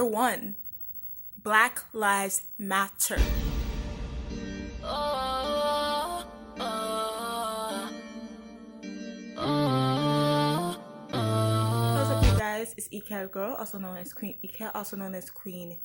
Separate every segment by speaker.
Speaker 1: Number 1, Black Lives Matter. What's up, you guys? It's ECAT Girl, also known as Queen ECAT, also known as Queen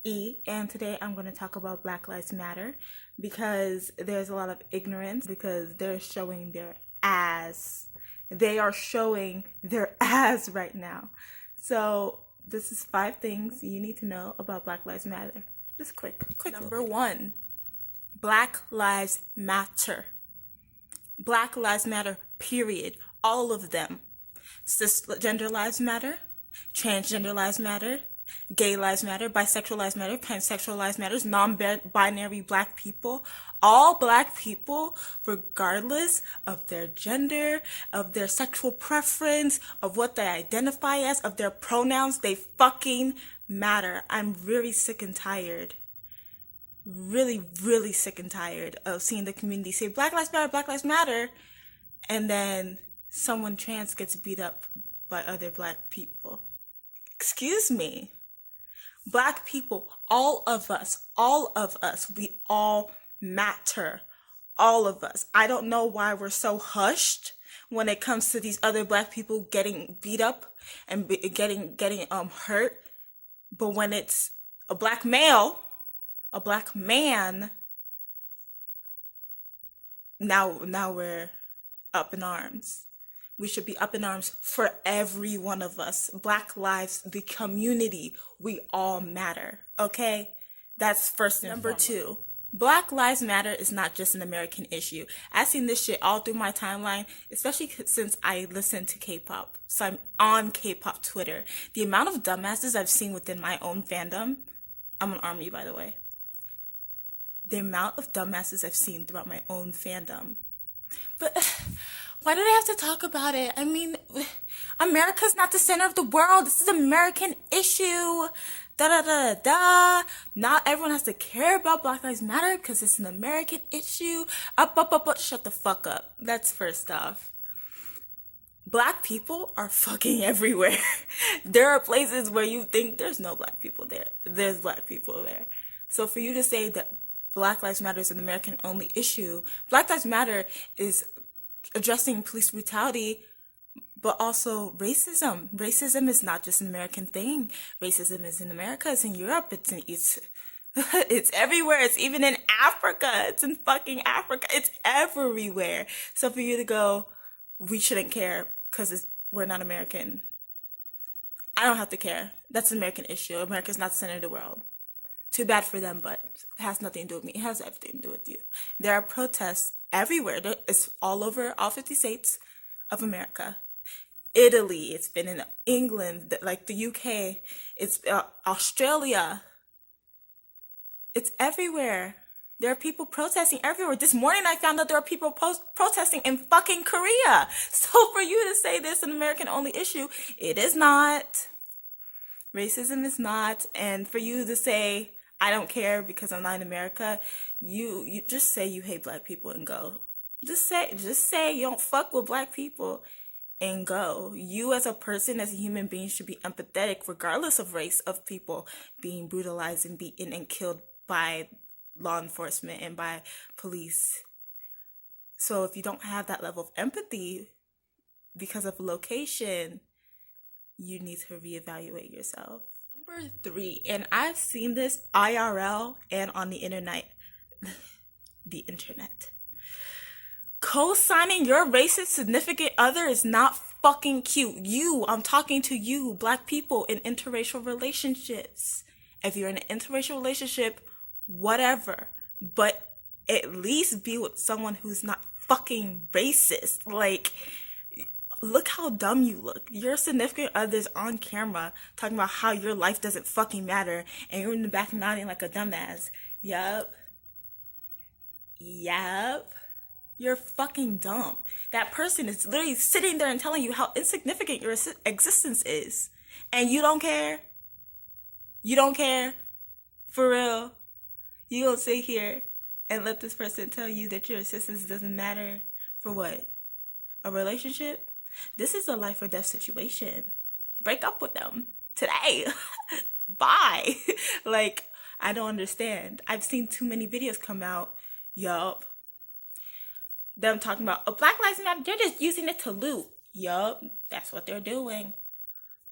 Speaker 1: E, and today I'm going to talk about Black Lives Matter because there's a lot of ignorance because they're showing their ass. They are showing their ass right now. So this is 5 things you need to know about Black Lives Matter. Just quick. Number 1, Black Lives Matter. Black Lives Matter, period. All of them. Cisgender lives matter. Transgender lives matter. Gay lives matter. Bisexual lives matter. Pansexual lives matter. Non-binary black people. All black people, regardless of their gender, of their sexual preference, of what they identify as, of their pronouns, they fucking matter. I'm really sick and tired. Really, really sick and tired of seeing the community say Black Lives Matter, and then someone trans gets beat up by other black people. Excuse me. Black people, all of us, we all matter. All of us. I don't know why we're so hushed when it comes to these other black people getting beat up and getting hurt. But when it's a black male, a black man, now we're up in arms. We should be up in arms for every one of us. Black lives, the community, we all matter, okay? That's first and Number 2, Black Lives Matter is not just an American issue. I've seen this shit all through my timeline, especially since I listen to K-pop. So I'm on K-pop Twitter. The amount of dumbasses I've seen within my own fandom, I'm an army, by the way. The amount of dumbasses I've seen throughout my own fandom. But why do they have to talk about it? I mean, America's not the center of the world. This is an American issue. Not everyone has to care about Black Lives Matter because it's an American issue. Shut the fuck up. That's first off. Black people are fucking everywhere. There are places where you think there's no black people there. There's black people there. So for you to say that Black Lives Matter is an American only issue, Black Lives Matter is addressing police brutality, but also racism. Racism is not just an American thing. Racism is in America, it's in Europe, it's everywhere. It's even in Africa. It's in fucking Africa. It's everywhere. So for you to go, we shouldn't care because we're not American. I don't have to care. That's an American issue. America's not the center of the world. Too bad for them, but it has nothing to do with me. It has everything to do with you. There are protests everywhere. It's all over all 50 states of America. Italy, it's been in England, like the UK, it's Australia. It's everywhere. There are people protesting everywhere. This morning I found out there are people protesting in fucking Korea. So for you to say this is an American only issue, it is not. Racism is not. And for you to say, I don't care because I'm not in America, you just say you hate black people and go. Just say you don't fuck with black people and go. You as a person, as a human being, should be empathetic regardless of race, of people being brutalized and beaten and killed by law enforcement and by police. So if you don't have that level of empathy because of location, you need to reevaluate yourself. Number 3, and I've seen this IRL and on the internet. The internet. Co-signing your racist significant other is not fucking cute. I'm talking to you, black people in interracial relationships. If you're in an interracial relationship, whatever. But at least be with someone who's not fucking racist. Like, look how dumb you look. Your significant other's on camera talking about how your life doesn't fucking matter, and you're in the back nodding like a dumbass. Yup. You're fucking dumb. That person is literally sitting there and telling you how insignificant your existence is. And you don't care? You don't care? For real? You gonna sit here and let this person tell you that your existence doesn't matter for what? A relationship? This is a life or death situation. Break up with them today. Bye. Like, I don't understand. I've seen too many videos come out. Yup. Them talking about, oh, Black Lives Matter, they're just using it to loot. Yup, that's what they're doing.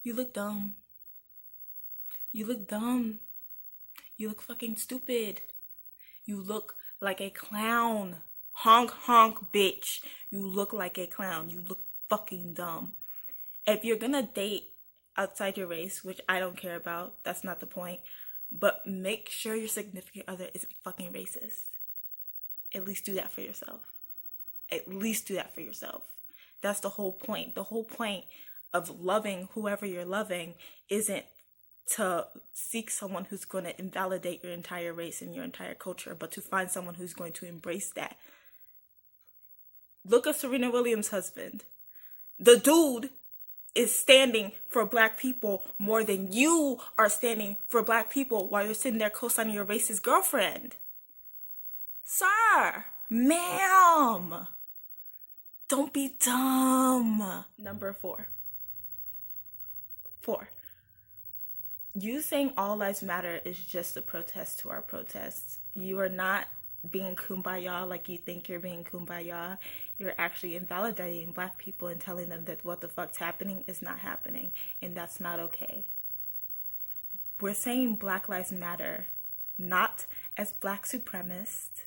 Speaker 1: You look dumb. You look dumb. You look fucking stupid. You look like a clown. Honk, honk, bitch. You look like a clown. You look fucking dumb. If you're gonna date outside your race, which I don't care about, that's not the point, but make sure your significant other isn't fucking racist. At least do that for yourself. At least do that for yourself. That's the whole point. The whole point of loving whoever you're loving isn't to seek someone who's going to invalidate your entire race and your entire culture, but to find someone who's going to embrace that. Look at Serena Williams' husband. The dude is standing for Black people more than you are standing for Black people while you're sitting there co-signing your racist girlfriend. Sir, ma'am, don't be dumb. Number 4. You saying all lives matter is just a protest to our protests. You are not being kumbaya like you think you're being kumbaya. You're actually invalidating Black people and telling them that what the fuck's happening is not happening, and that's not okay. We're saying Black Lives Matter not as Black supremacists,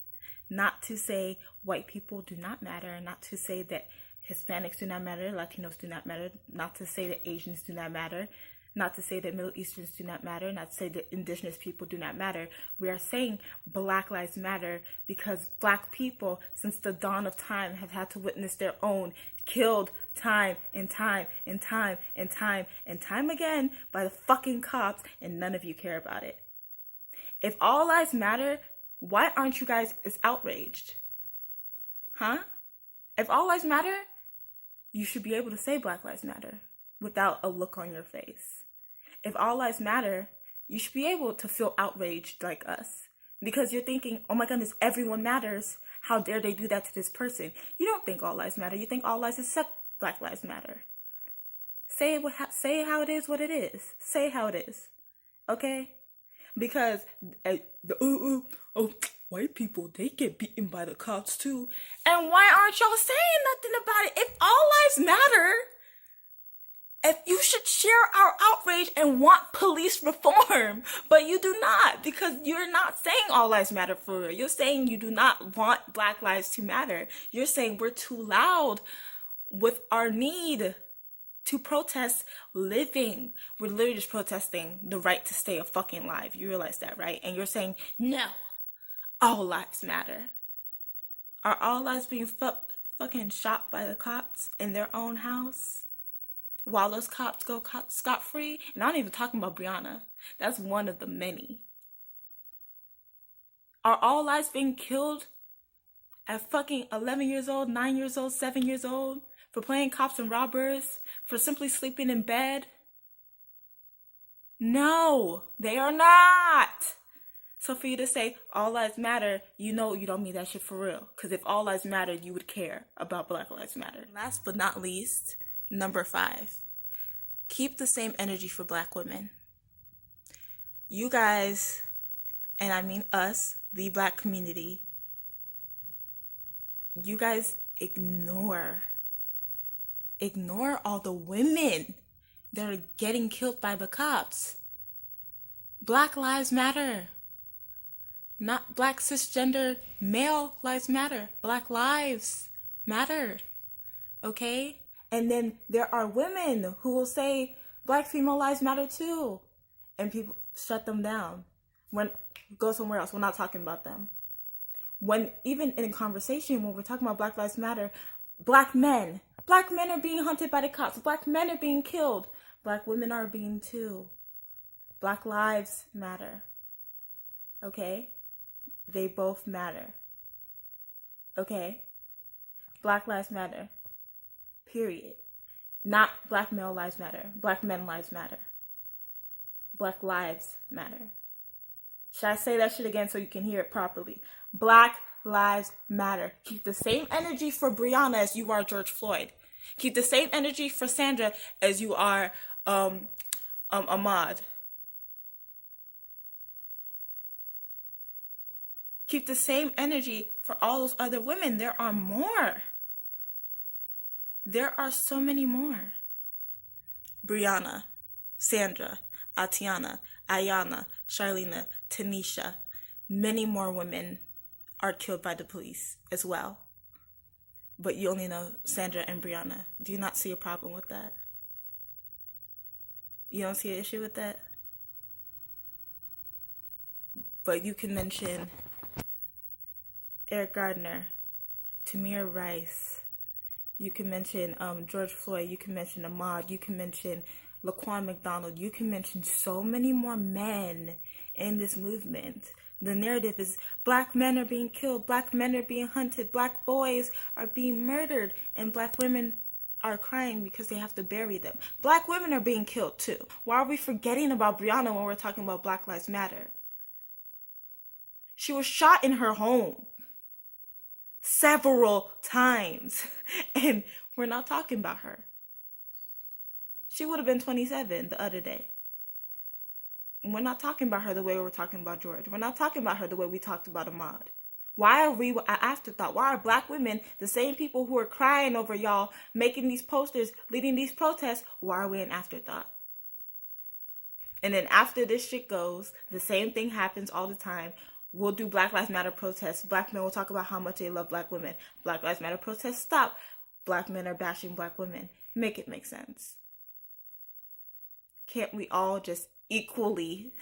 Speaker 1: not to say white people do not matter, not to say that Hispanics do not matter, Latinos do not matter, not to say that Asians do not matter, not to say that Middle Easterns do not matter, not to say that indigenous people do not matter. We are saying Black Lives Matter because Black people, since the dawn of time, have had to witness their own killed time and time and time and time and time again by the fucking cops, and none of you care about it. If all lives matter, why aren't you guys as outraged? Huh? If all lives matter, you should be able to say Black Lives Matter without a look on your face. If all lives matter, you should be able to feel outraged like us. Because you're thinking, oh my goodness, everyone matters. How dare they do that to this person? You don't think all lives matter. You think all lives except Black Lives Matter. Say how it is what it is. Say how it is. Okay? Because white people, they get beaten by the cops too. And why aren't y'all saying nothing about it? If all lives matter, if you should share our outrage and want police reform, but you do not, because you're not saying all lives matter for real. You're saying you do not want Black lives to matter. You're saying we're too loud with our need to protest living. We're literally just protesting the right to stay a fucking alive. You realize that, right? And you're saying, no, all lives matter. Are all lives being fucking shot by the cops in their own house? While those cops go scot-free? And I'm not even talking about Breonna. That's one of the many. Are all lives being killed at fucking 11 years old, 9 years old, 7 years old? For playing cops and robbers? For simply sleeping in bed? No, they are not. So for you to say all lives matter, you know you don't mean that shit for real. Because if all lives matter, you would care about Black Lives Matter. Last but not least, number 5, keep the same energy for Black women. You guys, and I mean us, the Black community, you guys ignore all the women that are getting killed by the cops. Black lives matter. Not Black cisgender male lives matter. Black lives matter. Okay? And then there are women who will say Black female lives matter too. And people shut them down. Go somewhere else. We're not talking about them. When even in a conversation, when we're talking about Black Lives Matter, Black men are being hunted by the cops. Black men are being killed. Black women are being too. Black lives matter. Okay? They both matter. Okay? Black lives matter. Period. Not Black male lives matter. Black men lives matter. Black lives matter. Should I say that shit again so you can hear it properly? Black lives matter. Keep the same energy for Breonna as you are George Floyd. Keep the same energy for Sandra as you are Amaud. Keep the same energy for all those other women. There are more. There are so many more. Breonna, Sandra, Atiana, Ayana, Charlena, Tanisha. Many more women are killed by the police as well. But you only know Sandra and Breonna. Do you not see a problem with that? You don't see an issue with that? But you can mention Eric Gardner, Tamir Rice. You can mention George Floyd. You can mention Amaud. You can mention Laquan McDonald. You can mention so many more men in this movement. The narrative is black men are being killed, black men are being hunted, black boys are being murdered, and black women are crying because they have to bury them. Black women are being killed too. Why are we forgetting about Breonna when we're talking about Black Lives Matter? She was shot in her home several times, and we're not talking about her. She would have been 27 the other day. We're not talking about her the way we're talking about George. We're not talking about her the way we talked about Amaud. Why are we an afterthought? Why are black women, the same people who are crying over y'all, making these posters, leading these protests, why are we an afterthought? And then after this shit goes, the same thing happens all the time. We'll do Black Lives Matter protests. Black men will talk about how much they love black women. Black Lives Matter protests stop. Black men are bashing black women. Make it make sense. Can't we all just equally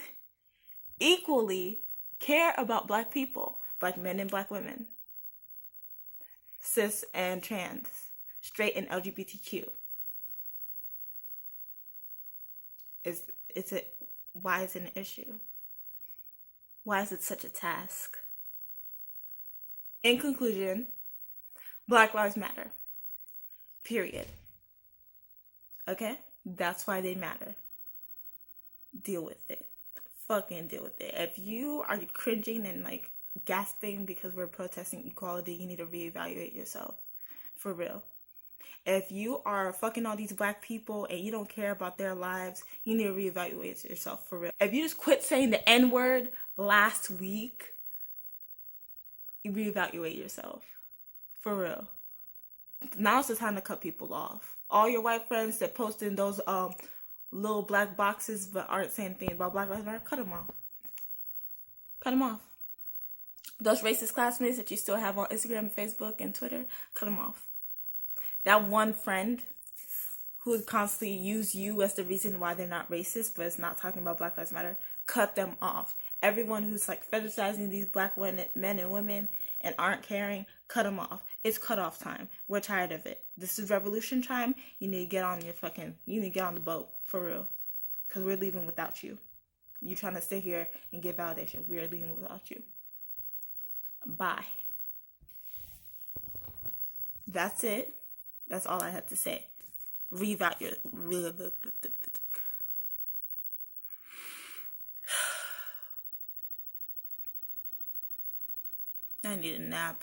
Speaker 1: care about black people? Black men and black women. Cis and trans. Straight and LGBTQ. Why is it an issue? Why is it such a task? In conclusion, Black Lives Matter. Period. Okay? That's why they matter. Deal with it. Fucking deal with it. If you are cringing and like gasping because we're protesting equality, you need to reevaluate yourself. For real. If you are fucking all these black people and you don't care about their lives, you need to reevaluate yourself. For real. If you just quit saying the N-word last week, you reevaluate yourself. For real. Now's the time to cut people off. All your white friends that post in those little black boxes but aren't saying anything about Black Lives Matter, cut them off. Cut them off. Those racist classmates that you still have on Instagram, Facebook, and Twitter, cut them off. That one friend who would constantly use you as the reason why they're not racist, but it's not talking about Black Lives Matter, cut them off. Everyone who's like fetishizing these black men and women and aren't caring, cut them off. It's cutoff time. We're tired of it. This is revolution time. You need to get on the boat, for real. Because we're leaving without you. You trying to stay here and get validation. We are leaving without you. Bye. That's it. That's all I have to say. Reevaluate. I need a nap.